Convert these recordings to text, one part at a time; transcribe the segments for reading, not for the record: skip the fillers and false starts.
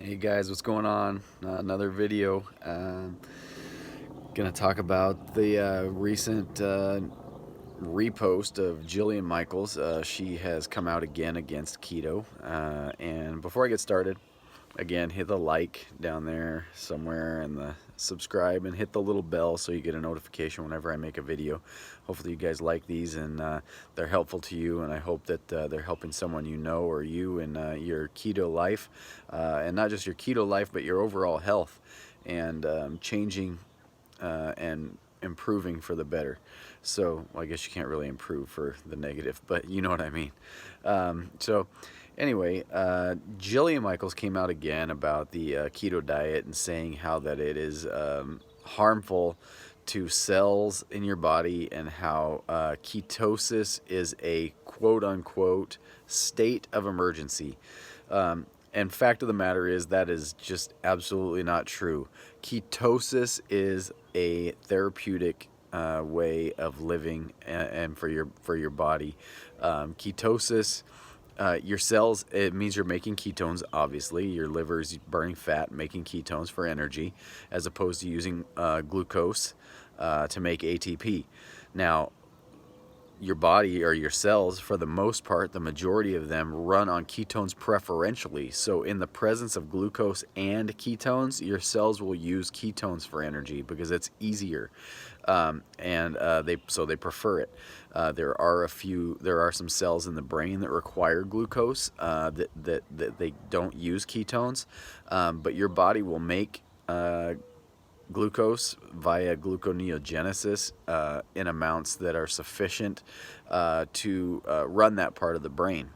Hey guys, what's going on? Another video. Gonna talk about the recent repost of Jillian Michaels. She has come out again against keto. And before I get started, again, hit the like down there somewhere and the subscribe and hit the little bell so you get a notification whenever I make a video. Hopefully you guys like these and they're helpful to you, and I hope that they're helping someone you know or you in your keto life, and not just your keto life but your overall health, and changing and improving for the better. So well, I guess you can't really improve for the negative, but you know what I mean. So anyway, Jillian Michaels came out again about the keto diet and saying how that it is harmful to cells in your body, and how ketosis is a quote unquote state of emergency. And fact of the matter is that is just absolutely not true. Ketosis is a therapeutic way of living, and for your body. Ketosis, your cells, it means you're making ketones. Obviously, your liver is burning fat, making ketones for energy, as opposed to using glucose to make ATP. Now, your body or your cells, for the most part, the majority of them run on ketones preferentially. So in the presence of glucose and ketones, your cells will use ketones for energy because it's easier, and they prefer it. There are some cells in the brain that require glucose, that they don't use ketones, but your body will make glucose via gluconeogenesis in amounts that are sufficient to run that part of the brain.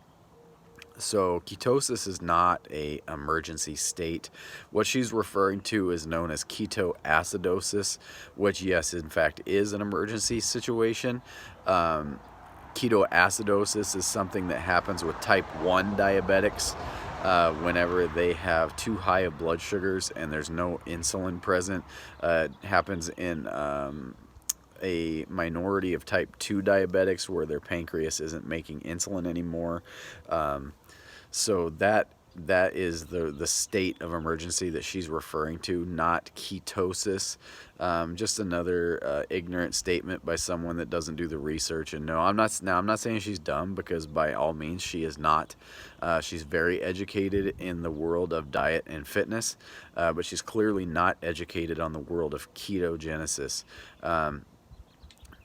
So ketosis is not a emergency state. What she's referring to is known as ketoacidosis, which, yes, in fact, is an emergency situation. Ketoacidosis is something that happens with type 1 diabetics whenever they have too high of blood sugars and there's no insulin present. It happens in a minority of type 2 diabetics where their pancreas isn't making insulin anymore. So that is the state of emergency that she's referring to, not ketosis. Just another ignorant statement by someone that doesn't do the research. And no, I'm not saying she's dumb, because by all means she is not. She's very educated in the world of diet and fitness, but she's clearly not educated on the world of ketogenesis.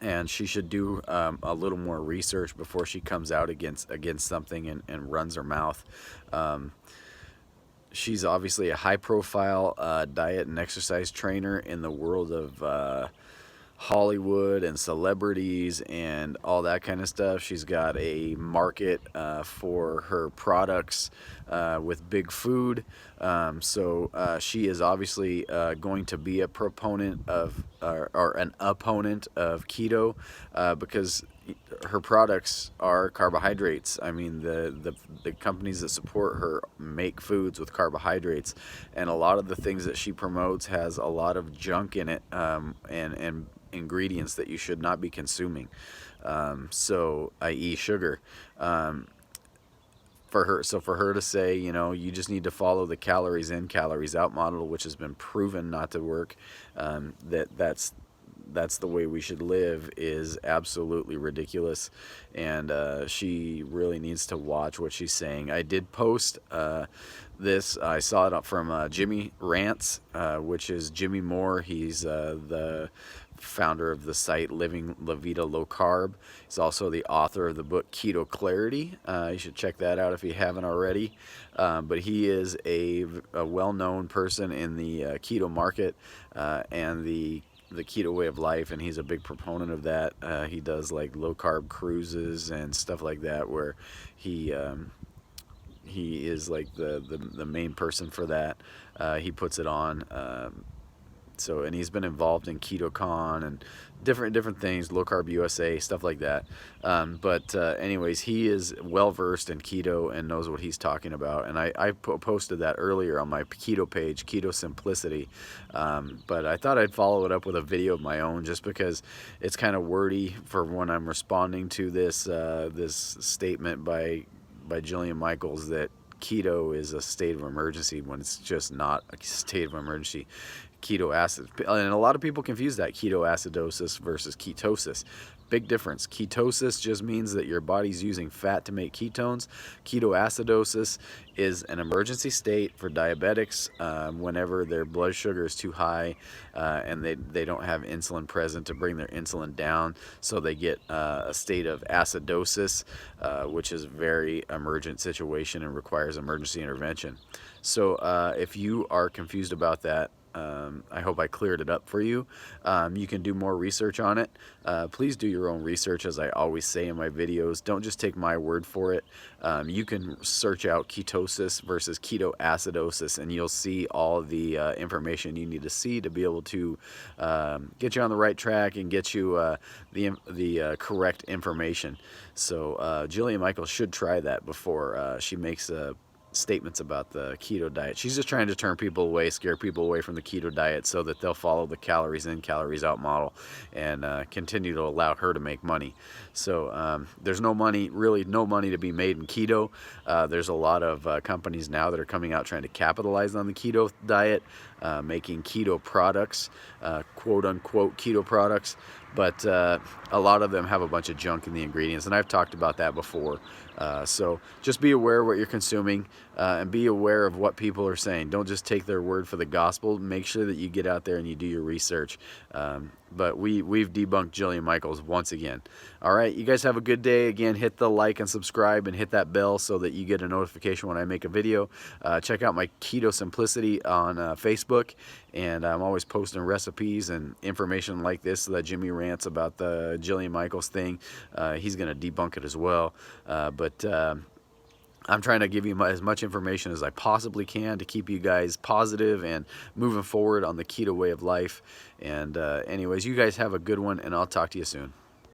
And she should do a little more research before she comes out against something and runs her mouth. She's obviously a high-profile diet and exercise trainer in the world of Hollywood and celebrities and all that kind of stuff. She's got a market for her products with big food. So she is obviously going to be a proponent of, or an opponent of keto, because her products are carbohydrates. I mean, the companies that support her make foods with carbohydrates, and a lot of the things that she promotes has a lot of junk in it, and ingredients that you should not be consuming. So, i.e., sugar. For her to say, you just need to follow the calories in, calories out model, which has been proven not to work, that's the way we should live, is absolutely ridiculous. And she really needs to watch what she's saying. I did post this. I saw it from Jimmy Rants, which is Jimmy Moore. He's the founder of the site Living La Vida Low Carb. He's also the author of the book Keto Clarity. You should check that out if you haven't already. But he is a well-known person in the keto market and the keto way of life, and he's a big proponent of that. He does like low carb cruises and stuff like that, where he is like the main person for that. He puts it on. And he's been involved in KetoCon and different things, Low Carb USA, stuff like that. Anyways, he is well versed in keto and knows what he's talking about. And I posted that earlier on my keto page, Keto Simplicity. But I thought I'd follow it up with a video of my own, just because it's kind of wordy for when I'm responding to this statement by Jillian Michaels that keto is a state of emergency when it's just not a state of emergency. Keto acid, and a lot of people confuse that ketoacidosis versus ketosis. Big difference. Ketosis just means that your body's using fat to make ketones. Ketoacidosis is an emergency state for diabetics whenever their blood sugar is too high and they don't have insulin present to bring their insulin down. So they get a state of acidosis, which is a very emergent situation and requires emergency intervention. So if you are confused about that, I hope I cleared it up for you. You can do more research on it. Please do your own research, as I always say in my videos. Don't just take my word for it. You can search out ketosis versus ketoacidosis, and you'll see all the information you need to see to be able to get you on the right track and get you the correct information. So Jillian Michaels should try that before she makes statements about the keto diet. She's just trying to turn people away, scare people away from the keto diet so that they'll follow the calories in, calories out model and continue to allow her to make money. So there's no money, really no money to be made in keto. There's a lot of companies now that are coming out trying to capitalize on the keto diet, making keto products, quote unquote keto products, but a lot of them have a bunch of junk in the ingredients, and I've talked about that before. So just be aware of what you're consuming and be aware of what people are saying. Don't just take their word for the gospel. Make sure that you get out there and you do your research. But we've debunked Jillian Michaels once again. All right, you guys have a good day. Again, hit the like and subscribe and hit that bell so that you get a notification when I make a video. Check out my Keto Simplicity on Facebook, and I'm always posting recipes and information like this so that Jimmy rants about the Jillian Michaels thing. He's going to debunk it as well. But I'm trying to give you as much information as I possibly can to keep you guys positive and moving forward on the keto way of life. And anyways, you guys have a good one, and I'll talk to you soon.